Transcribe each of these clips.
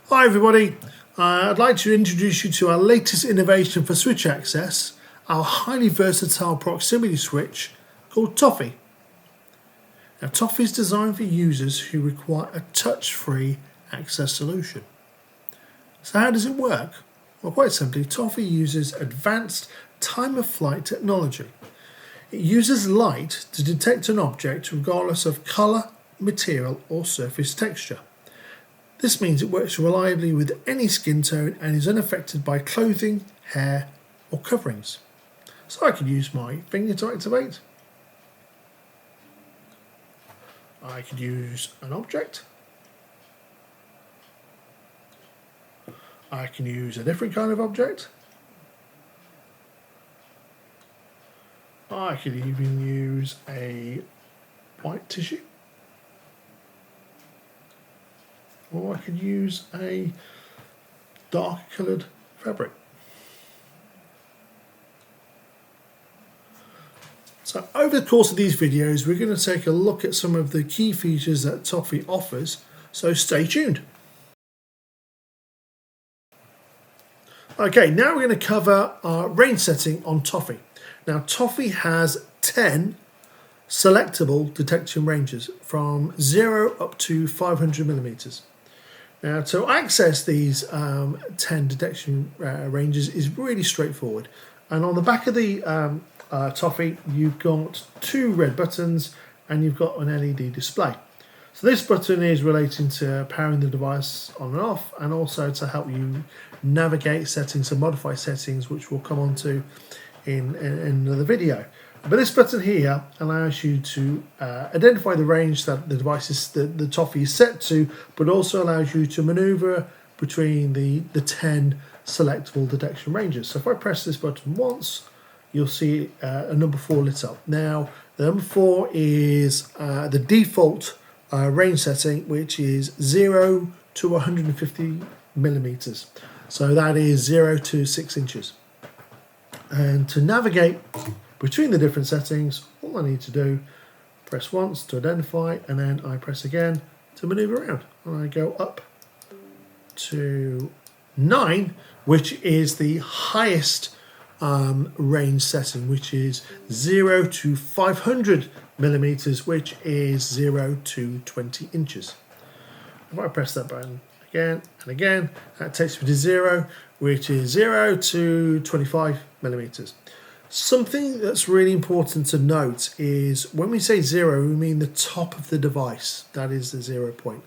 Hi everybody, I'd like to introduce you to our latest innovation for switch access, our highly versatile proximity switch called ToFFEE. Now ToFFEE is designed for users who require a touch-free access solution. So how does it work? Well, quite simply, ToFFEE uses advanced time-of-flight technology. It uses light to detect an object regardless of colour, material or surface texture. This means it works reliably with any skin tone and is unaffected by clothing, hair or coverings. So I could use my finger to activate. I could use an object. I can use a different kind of object. I could even use a white tissue. Or I could use a dark coloured fabric. So over the course of these videos, we're going to take a look at some of the key features that ToFFEE offers, so stay tuned. Okay, now we're going to cover our range setting on ToFFEE. Now ToFFEE has 10 selectable detection ranges from 0 up to 500 millimeters. Now to access these 10 detection ranges is really straightforward, and on the back of the ToFFEE you've got 2 red buttons and you've got an LED display. So this button is relating to powering the device on and off, and also to help you navigate settings and modify settings, which we'll come on to in another video. But this button here allows you to identify the range that the device is, the ToFFEE is set to, but also allows you to maneuver between the 10 selectable detection ranges. So if I press this button once, you'll see a number 4 lit up. Now the number 4 is the default range setting, which is 0 to 150 millimeters. So that is 0 to 6 inches. And to navigate between the different settings, all I need to do, press once to identify, and then I press again to maneuver around. And I go up to 9, which is the highest range setting, which is 0 to 500 millimeters, which is 0 to 20 inches. If I press that button again and again, that takes me to 0, which is 0 to 25 millimeters. Something that's really important to note is when we say 0, we mean the top of the device. That is the 0 point.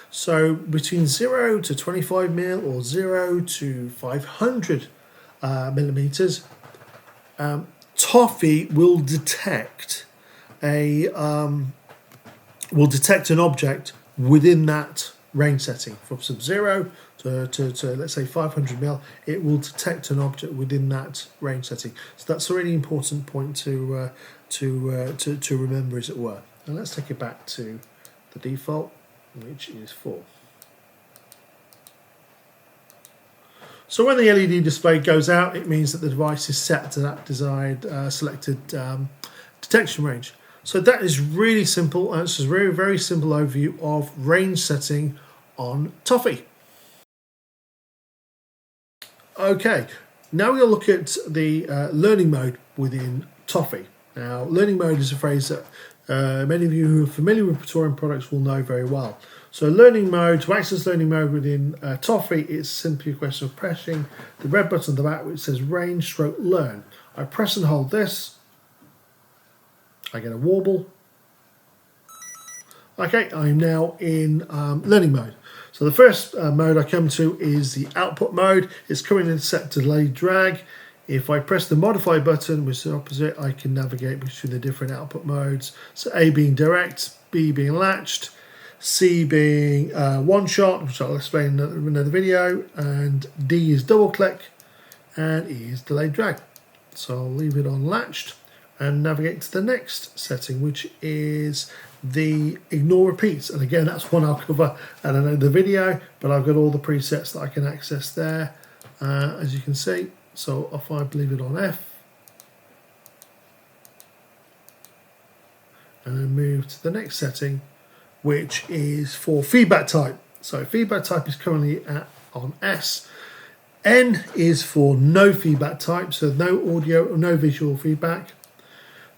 So between 0 to 25 mil or 0 to 500 millimeters, ToFFEE will detect an object within that range setting. From some 0 to let's say 500 mil, it will detect an object within that range setting. So that's a really important point to remember, as it were. And let's take it back to the default, which is 4. So when the LED display goes out, it means that the device is set to that desired selected detection range. So that is really simple, and it's a very, very simple overview of range setting on ToFFEE. Okay, now we'll look at the learning mode within ToFFEE. Now, learning mode is a phrase that many of you who are familiar with Pretorian products will know very well. So learning mode, to access learning mode within ToFFEE, it's simply a question of pressing the red button on the back which says range / learn. I press and hold this, I get a warble. Okay, I'm now in learning mode. So the first mode I come to is the output mode. It's currently set to delayed drag. If I press the modify button, which is the opposite, I can navigate between the different output modes. So A being direct, B being latched, C being one shot, which I'll explain in another video, and D is double click, and E is delayed drag. So I'll leave it on latched and navigate to the next setting, which is the ignore repeats. And again, that's one I'll cover at another video, but I've got all the presets that I can access there, as you can see. So if I leave it on F and then move to the next setting, which is for feedback type. So feedback type is currently on S. N is for no feedback type, so no audio or no visual feedback.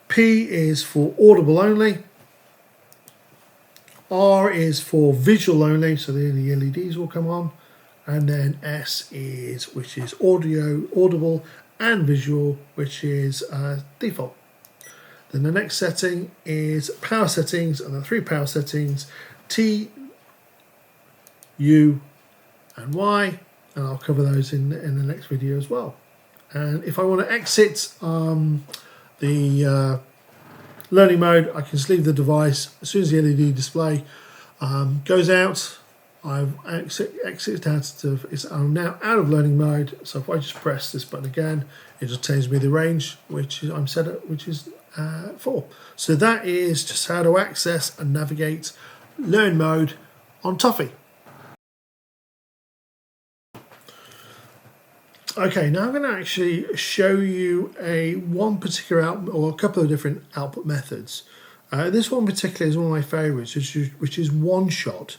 P is for audible only. R is for visual only, so the LEDs will come on. And then S is, which is audible and visual, which is default. Then the next setting is power settings, and the 3 power settings, T, U, and Y, and I'll cover those in the next video as well. And if I want to exit the learning mode, I can just leave the device. As soon as the LED display goes out, I've exited out of, I'm now out of learning mode. So if I just press this button again, it just tells me the range which I'm set at, which is 4. So that is just how to access and navigate learn mode on ToFFEE. Okay, now I'm going to actually show you one particular output, or a couple of different output methods. This one particularly is one of my favourites, which is one shot.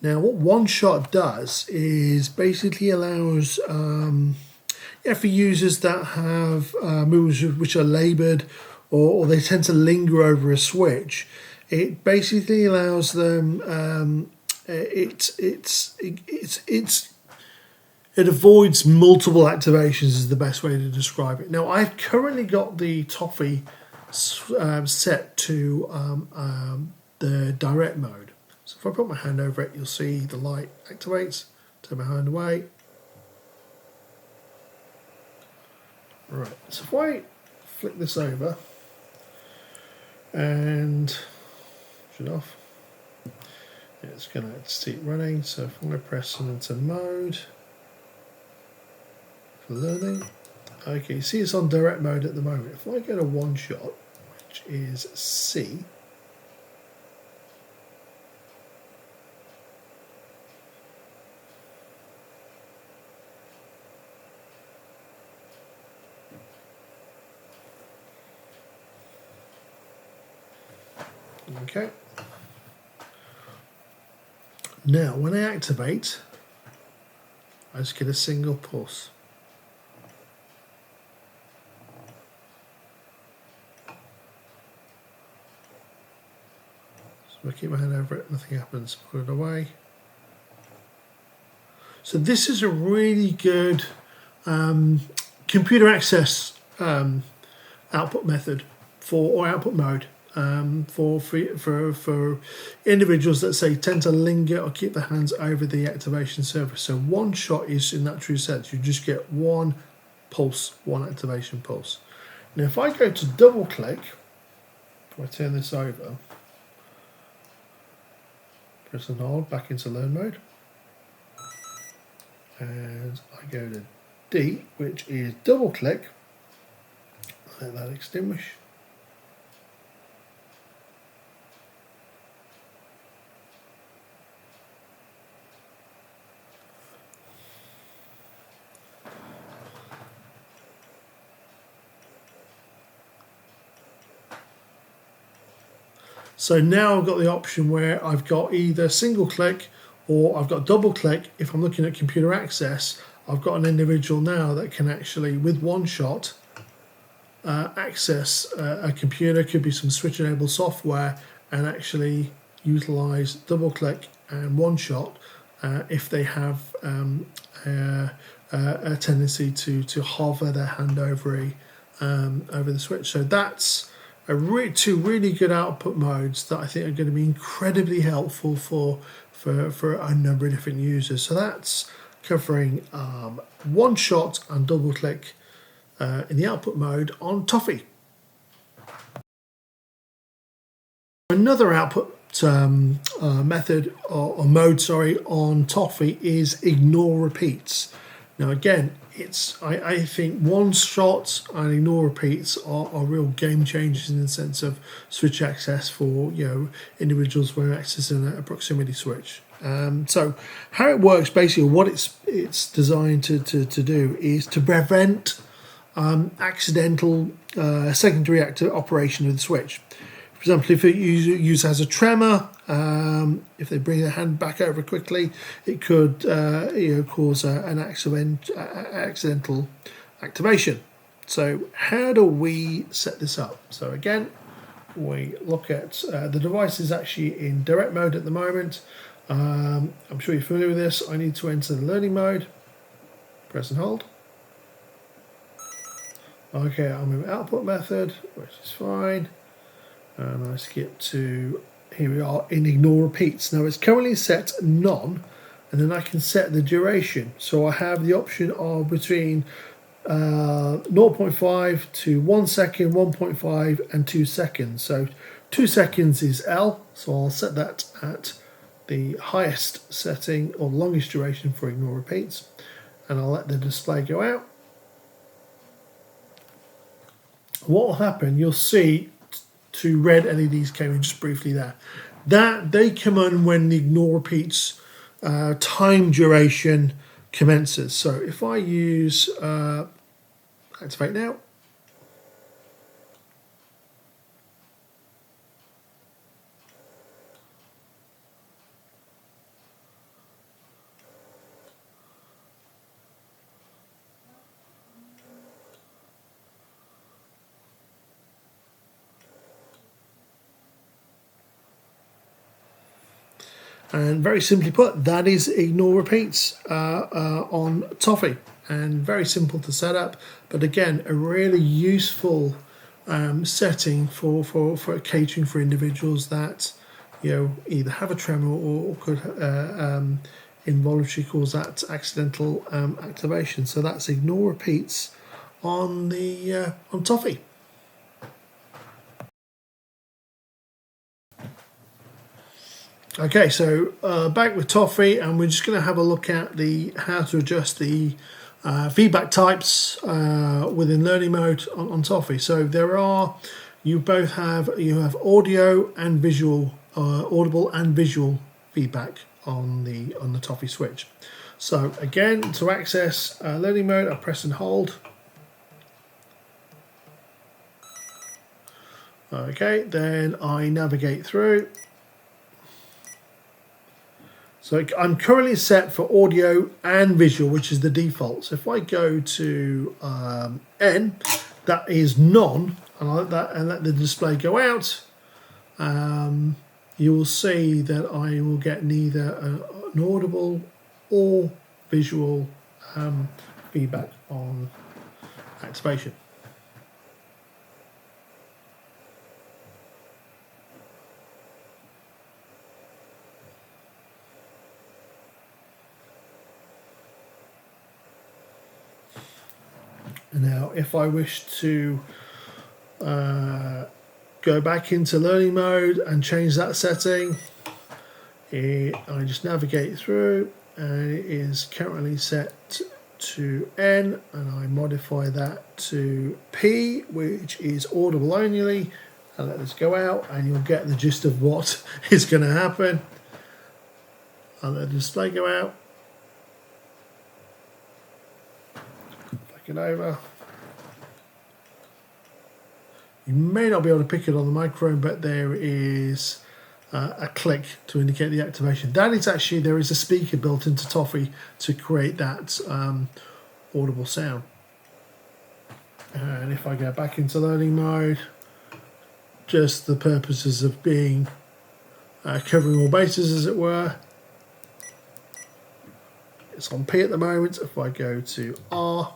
Now, what one shot does is basically allows for users that have moves which are laboured or they tend to linger over a switch. It basically allows them. It avoids multiple activations is the best way to describe it. Now, I've currently got the ToFFEE set to the direct mode. So if I put my hand over it, you'll see the light activates. Turn my hand away. Right, so if I flick this over and shut off, it's going to keep running. So if I'm going to press into mode, learning. Okay, you see it's on direct mode at the moment. If I go to one shot, which is C, okay. Now when I activate, I just get a single pulse. I keep my hand over it, nothing happens, put it away. So this is a really good computer access output method or output mode for individuals that say tend to linger or keep their hands over the activation surface. So one shot is in that true sense, you just get one pulse, one activation pulse. Now if I go to double click, if I turn this over, press and hold back into learn mode, and I go to D, which is double click, let that extinguish. So now I've got the option where I've got either single click or I've got double click. If I'm looking at computer access, I've got an individual now that can actually, with one shot, access a computer, could be some switch enabled software, and actually utilize double click and one shot if they have a tendency to hover their hand over the switch. So that's two really good output modes that I think are going to be incredibly helpful for a number of different users. So that's covering one shot and double click in the output mode on ToFFEE. Another output method or mode, on ToFFEE is ignore repeats. Now again, I think one shot and ignore repeats are real game changers in the sense of switch access for individuals who are accessing a proximity switch. So how it works, basically what it's designed to do is to prevent accidental secondary operation of the switch. For example, if it use as a tremor, if they bring their hand back over quickly, it could cause an accidental activation. So how do we set this up? So again, we look at the device is actually in direct mode at the moment. I'm sure you're familiar with this. I need to enter the learning mode, press and hold. Okay, I'm in output method, which is fine. And I skip to, here we are in ignore repeats. Now it's currently set none, and then I can set the duration. So I have the option of between 0.5 to 1 second, 1.5 and 2 seconds. So 2 seconds is L, so I'll set that at the highest setting or longest duration for ignore repeats, and I'll let the display go out. What will happen, you'll see two red LEDs came in just briefly there. That they come on when the ignore repeats time duration commences. So if I use activate now, and very simply put, that is ignore repeats on ToFFEE, and very simple to set up, but again, a really useful setting for catering for individuals that either have a tremor or could involuntarily cause that accidental activation. So that's ignore repeats on the on ToFFEE. Okay, so back with ToFFEE, and we're just going to have a look at the how to adjust the feedback types within learning mode on ToFFEE. So there are, you have audio and visual, audible and visual feedback on the ToFFEE switch. So again, to access learning mode, I press and hold. Okay, then I navigate through. So I'm currently set for audio and visual, which is the default. So if I go to N, that is none, and I let the display go out, you will see that I will get neither an audible or visual feedback on activation. Now, if I wish to go back into learning mode and change that setting, I just navigate through, and it is currently set to N, and I modify that to P, which is audible only, and let this go out, and you'll get the gist of what is going to happen. I'll let the display go out. Over. You may not be able to pick it on the microphone, but there is a click to indicate the activation. That is actually, there is a speaker built into ToFFEE to create that audible sound. And if I go back into learning mode, just the purposes of being covering all bases, as it were. It's on P at the moment. If I go to R,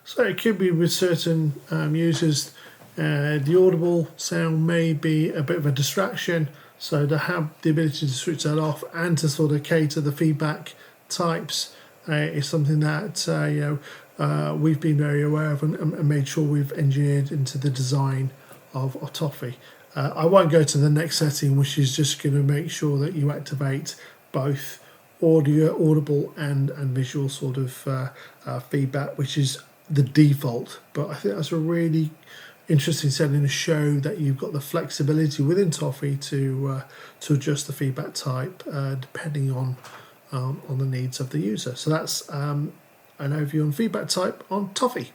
so it could be with certain users, the audible sound may be a bit of a distraction. So to have the ability to switch that off and to sort of cater the feedback types is something that we've been very aware of and made sure we've engineered into the design of ToFFEE. I won't go to the next setting, which is just going to make sure that you activate both audible and visual sort of feedback, which is the default, but I think that's a really interesting setting to show that you've got the flexibility within ToFFEE to adjust the feedback type depending on the needs of the user. So that's an overview on feedback type on ToFFEE.